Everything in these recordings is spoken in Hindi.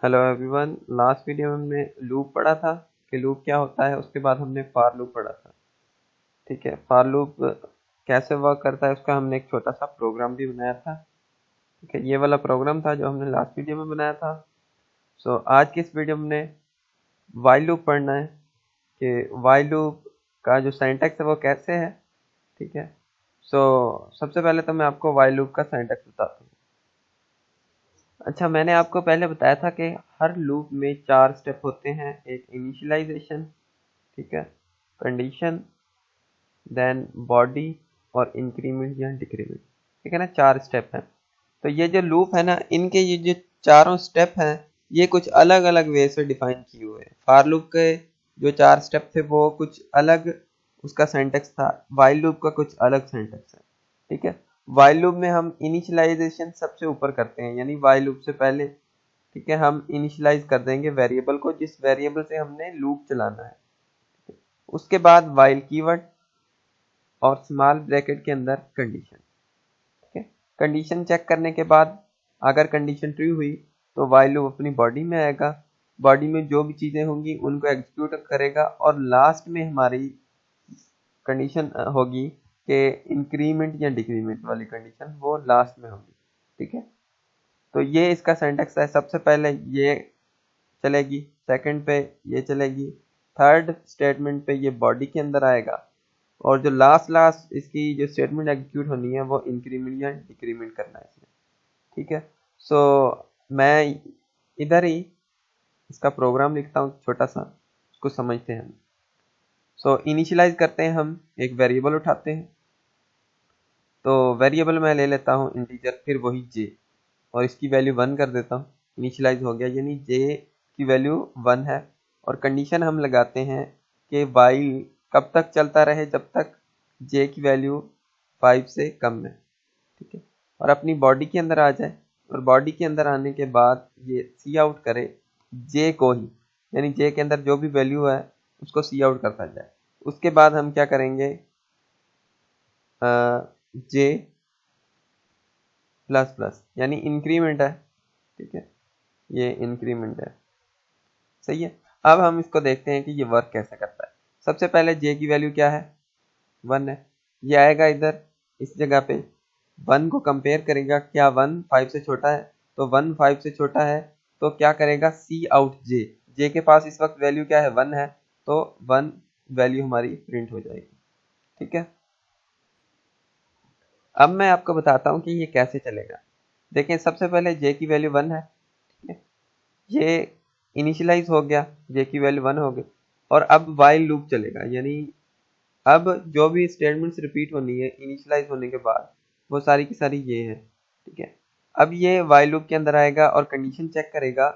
Hello everyone. लास्ट वीडियो में हमने लूप पढ़ा था कि लूप क्या होता है। उसके बाद हमने फॉर लूप पढ़ा था। ठीक है, फॉर लूप कैसे वर्क करता है उसका हमने एक छोटा सा प्रोग्राम भी बनाया था। ठीक है, ये वाला प्रोग्राम था जो हमने लास्ट वीडियो में बनाया था। आज की इस वीडियो में हमने वाइल लूप पढ़ना है कि वाइल लूप का जो सिंटैक्स है वो कैसे है। ठीक है, सबसे पहले तो मैं आपको वाइल लूप का सिंटैक्स बताता हूँ। अच्छा, मैंने आपको पहले बताया था कि हर लूप में 4 स्टेप होते हैं। एक इनिशियलाइजेशन, ठीक है, कंडीशन, देन बॉडी और इंक्रीमेंट या डिक्रीमेंट। ठीक है ना, 4 स्टेप हैं। तो ये जो लूप है ना, इनके ये जो चारों स्टेप हैं ये कुछ अलग अलग वे से डिफाइन किए हुए हैं। फॉर लूप के जो 4 स्टेप थे वो कुछ अलग उसका सिंटैक्स था, वाइल लूप का कुछ अलग सिंटैक्स है। ठीक है, वाइल लूप में हम इनिशियलाइजेशन सबसे ऊपर करते हैं, यानी वाइल लूप से पहले, ठीक है, हम इनिशियलाइज कर देंगे वेरिएबल को जिस वेरिएबल से हमने लूप चलाना है। उसके बाद वाइल कीवर्ड और स्मॉल ब्रैकेट के अंदर कंडीशन। ठीक है, कंडीशन चेक करने के बाद अगर कंडीशन ट्रू हुई तो वाइल लूप अपनी बॉडी में आएगा। बॉडी में जो भी चीजें होंगी उनको एग्जीक्यूट करेगा और लास्ट में हमारी कंडीशन होगी कि इंक्रीमेंट या डिक्रीमेंट वाली कंडीशन वो लास्ट में होगी। ठीक है, तो ये इसका सिंटैक्स है। सबसे पहले ये चलेगी, सेकंड पे ये चलेगी, थर्ड स्टेटमेंट पे ये बॉडी के अंदर आएगा और जो लास्ट इसकी जो स्टेटमेंट एग्जीक्यूट होनी है वो इंक्रीमेंट या डिक्रीमेंट करना है इसमें। ठीक है, मैं इधर ही इसका प्रोग्राम लिखता हूँ छोटा सा, उसको समझते हैं हम। इनिशियलाइज करते हैं, हम एक वेरिएबल उठाते हैं। तो वेरिएबल मैं ले लेता हूँ इंटीजर, फिर वही जे, और इसकी वैल्यू 1 कर देता हूँ। इनिशियलाइज हो गया, यानी जे की वैल्यू 1 है। और कंडीशन हम लगाते हैं कि वाइल कब तक चलता रहे, जब तक जे की वैल्यू 5 से कम है। ठीक है, और अपनी बॉडी के अंदर आ जाए और बॉडी के अंदर आने के बाद ये सी आउट करे जे को ही, यानी जे के अंदर जो भी वैल्यू है उसको सी आउट करता जाए। उसके बाद हम क्या करेंगे, जे प्लस प्लस, यानी इंक्रीमेंट है। ठीक है, ये इंक्रीमेंट है, सही है। अब हम इसको देखते हैं कि ये वर्क कैसे करता है। सबसे पहले जे की वैल्यू क्या है, 1 है। ये आएगा इधर इस जगह पे, 1 को कंपेयर करेगा, क्या 1 5 से छोटा है, तो 1 5 से छोटा है तो क्या करेगा, सी आउट जे। जे के पास इस वक्त वैल्यू क्या है, 1 है, तो 1 वैल्यू हमारी प्रिंट हो जाएगी। ठीक है, अब मैं आपको बताता हूँ कि ये कैसे चलेगा। देखें, सबसे पहले जे की वैल्यू 1 है। ठीक है, ये इनिशियलाइज हो गया, जे की वैल्यू 1 हो गई। और अब वाइल लूप चलेगा, यानी अब जो भी स्टेटमेंट्स रिपीट होनी है इनिशियलाइज होने के बाद वो सारी की सारी ये है। ठीक है, अब ये वाइल लूप के अंदर आएगा और कंडीशन चेक करेगा,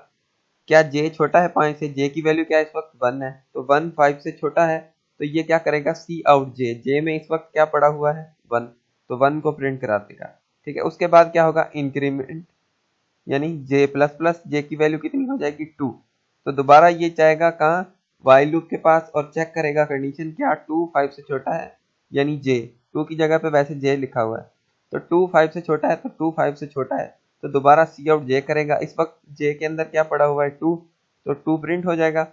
क्या जे छोटा है 5 से। जे की वैल्यू क्या है, इस वक्त 1 है, तो 1 5 से छोटा है, तो ये क्या करेगा, सी आउट जे। जे में इस वक्त क्या पड़ा हुआ है, 1, तो 1 को प्रिंट करा देगा। ठीक है, उसके बाद क्या होगा, इंक्रीमेंट, यानी जे प्लस प्लस, जे की वैल्यू कितनी हो जाएगी, 2। तो दोबारा ये जाएगा कहाँ, वाइल लूप के पास, और चेक करेगा कंडीशन, क्या 2 5 से छोटा है, यानी जे। 2 की जगह पे वैसे जे लिखा हुआ है, तो 2 5 से छोटा है, तो 2 5 से छोटा है, तो दोबारा सी आउट जे करेगा। इस वक्त जे के अंदर क्या पड़ा हुआ है, 2, तो 2 प्रिंट हो जाएगा।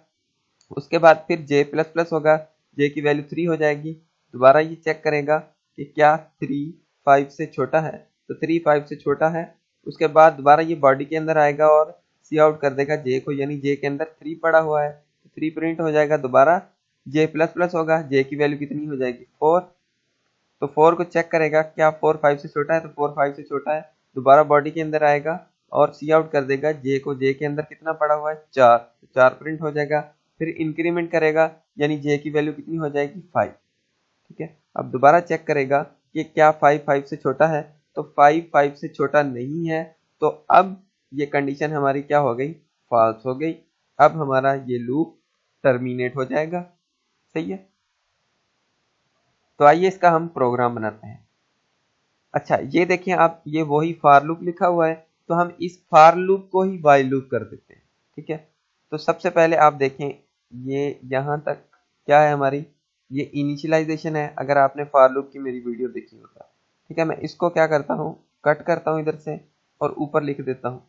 उसके बाद फिर जे प्लस प्लस होगा, जे की वैल्यू 3 हो जाएगी। दोबारा ये चेक करेगा कि क्या 3 5 से छोटा है, तो 3 5 से छोटा है। उसके बाद दोबारा ये बॉडी के अंदर आएगा और सी आउट कर देगा जे को, यानी जे के अंदर 3 पड़ा हुआ है, तो 3 प्रिंट हो जाएगा। दोबारा जे प्लस प्लस होगा, जे की वैल्यू कितनी हो जाएगी, 4, तो 4 को चेक करेगा, क्या 4 5 से छोटा है, तो 4 5 से छोटा है। दोबारा बॉडी के अंदर आएगा और सी आउट कर देगा जे को, जे के अंदर कितना पड़ा हुआ है, 4, तो 4 प्रिंट हो जाएगा। फिर इंक्रीमेंट करेगा, यानी जे की वैल्यू कितनी हो जाएगी, 5। ठीक है, अब दोबारा चेक करेगा कि क्या 5 5 से छोटा है, तो 5 5 से छोटा नहीं है, तो अब ये कंडीशन हमारी क्या हो गई, फॉल्स हो गई। अब हमारा ये लूप टर्मिनेट हो जाएगा, सही है। तो आइए इसका हम प्रोग्राम बनाते हैं। अच्छा, ये देखिए आप, ये वही फॉर लूप लिखा हुआ है, तो हम इस फॉर लूप को ही वाइल लूप कर देते हैं। ठीक है, तो सबसे पहले आप देखें, ये यहाँ तक क्या है हमारी, ये इनिशियलाइजेशन है। अगर आपने फॉर लूप की मेरी वीडियो देखी होता, ठीक है, मैं इसको क्या करता हूँ, कट करता हूँ इधर से और ऊपर लिख देता हूँ,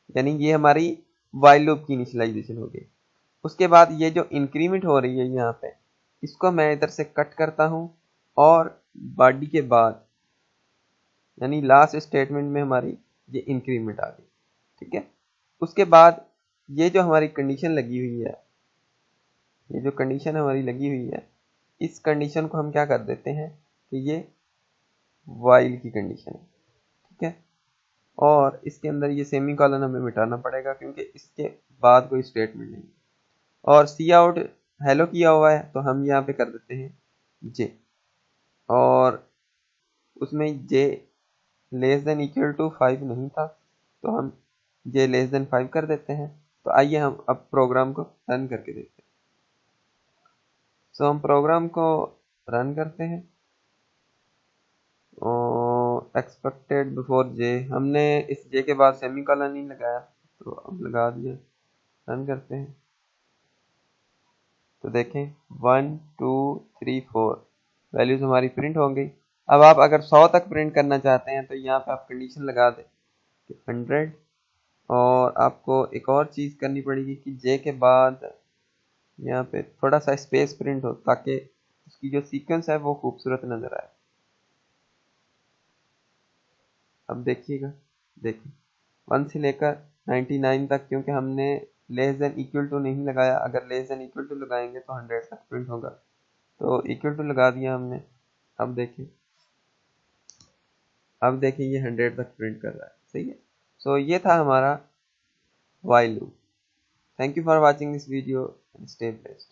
यानी ये हमारी वाइल लूप की इनिशियलाइजेशन हो गई। उसके बाद ये जो इंक्रीमेंट हो रही है यहाँ पे, इसको मैं इधर से कट करता हूँ और बॉडी के बाद यानी लास्ट स्टेटमेंट में हमारी ये इंक्रीमेंट आ गई। ठीक है, उसके बाद ये जो हमारी कंडीशन लगी हुई है, ये जो कंडीशन हमारी लगी हुई है, इस कंडीशन को हम क्या कर देते हैं कि ये वाइल की कंडीशन है। ठीक है, और इसके अंदर ये सेमी कॉलन हमें मिटाना पड़ेगा क्योंकि इसके बाद कोई स्टेटमेंट नहीं है। और सी आउट हेलो किया हुआ है तो हम यहाँ पे कर देते हैं जे, और उसमें जे लेस देन इक्वल टू 5 नहीं था तो हम जे लेस देन 5 कर देते हैं। तो आइए हम अब प्रोग्राम को रन करके देखते हैं। सो हम प्रोग्राम को रन करते हैं और एक्सपेक्टेड बिफोर जे, हमने इस जे के बाद सेमी कॉलन नहीं लगाया तो अब लगा दिया। रन करते हैं तो देखें 1 2 3 4 वैल्यूज हमारी प्रिंट हो गई। अब आप अगर 100 तक प्रिंट करना चाहते हैं तो यहाँ पे आप कंडीशन लगा दें 100, और आपको एक और चीज़ करनी पड़ेगी कि जे के बाद यहाँ पे थोड़ा सा स्पेस प्रिंट हो ताकि उसकी जो सीक्वेंस है वो खूबसूरत नजर आए। अब देखिएगा, देखिए 1 से लेकर 99 तक, क्योंकि हमने लेस देन इक्वल टू नहीं लगाया। अगर लेस देन इक्वल टू लगाएंगे तो 100 तक प्रिंट होगा, तो इक्वल टू लगा दिया हमने। अब देखिए, अब देखिए ये 100 तक प्रिंट कर रहा है। सही है। सो ये था हमारा while loop. Thank you for watching this video and stay blessed.